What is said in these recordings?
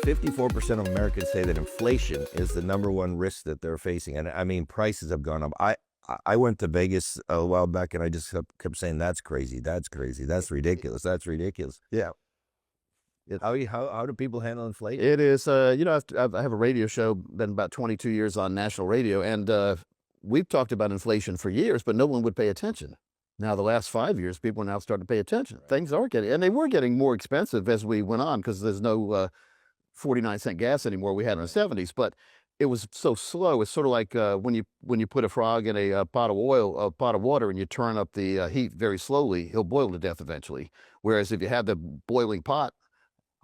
54% of Americans say that inflation is the #1 risk that they're facing. And I mean, prices have gone up. I went to Vegas a while back and I just kept saying, that's crazy. That's crazy. That's ridiculous. That's ridiculous. Yeah. How do people handle inflation? It is, you know, I have a radio show, been about 22 years on national radio, and we've talked about inflation for years, but no one would pay attention. Now, the last 5 years, people are now starting to pay attention. Right. Things are getting, and they were getting more expensive as we went on because there's no 49-cent gas anymore we had in the 70s, but it was so slow. It's sort of like when you put a frog in a pot of water, and you turn up the heat very slowly, he'll boil to death eventually. Whereas if you have the boiling pot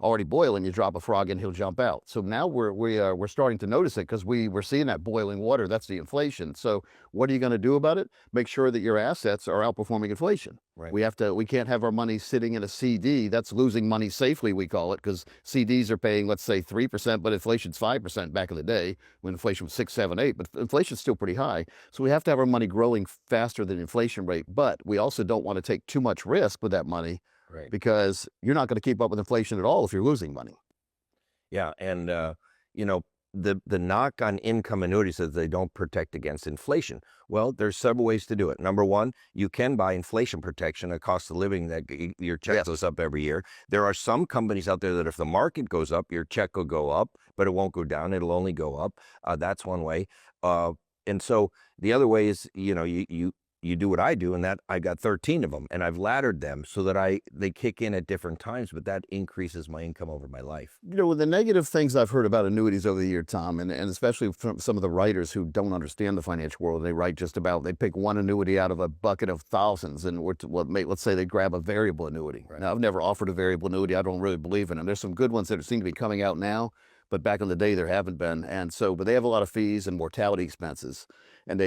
already boiling, you drop a frog and he'll jump out. So now we're starting to notice it because we're seeing that boiling water. That's the inflation. So what are you going to do about it? Make sure that your assets are outperforming inflation. Right. We can't have our money sitting in a CD. That's losing money safely, we call it, because CDs are paying, let's say, 3%, but inflation's 5% back in the day when inflation was 6, 7, 8, but inflation's still pretty high. So we have to have our money growing faster than inflation rate, but we also don't want to take too much risk with that money. Right. Because you're not going to keep up with inflation at all if you're losing money. Yeah, and you know, the knock on income annuities is they don't protect against inflation. Well, there's several ways to do it. #1, you can buy inflation protection, a cost of living that your check goes up every year. There are some companies out there that if the market goes up, your check will go up, but it won't go down. It'll only go up. That's one way. And so the other way is, you know, you do what I do, and that I've got 13 of them, and I've laddered them so that they kick in at different times, but that increases my income over my life. You know, the negative things I've heard about annuities over the year, Tom, and especially from some of the writers who don't understand the financial world, they pick one annuity out of a bucket of thousands, and let's say they grab a variable annuity. Right. Now, I've never offered a variable annuity. I don't really believe in them. There's some good ones that seem to be coming out now, but back in the day there haven't been, but they have a lot of fees and mortality expenses, and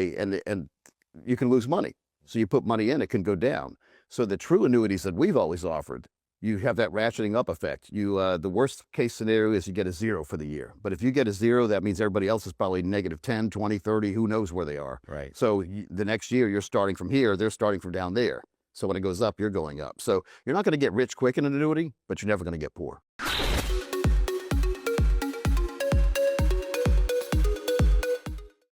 you can lose money. So you put money in, it can go down. So the true annuities that we've always offered, you have that ratcheting up effect. The worst case scenario is you get a 0 for the year. But if you get a 0, that means everybody else is probably -10, 20, 30, who knows where they are. Right. So the next year you're starting from here, they're starting from down there. So when it goes up, you're going up. So you're not going to get rich quick in an annuity, but you're never going to get poor.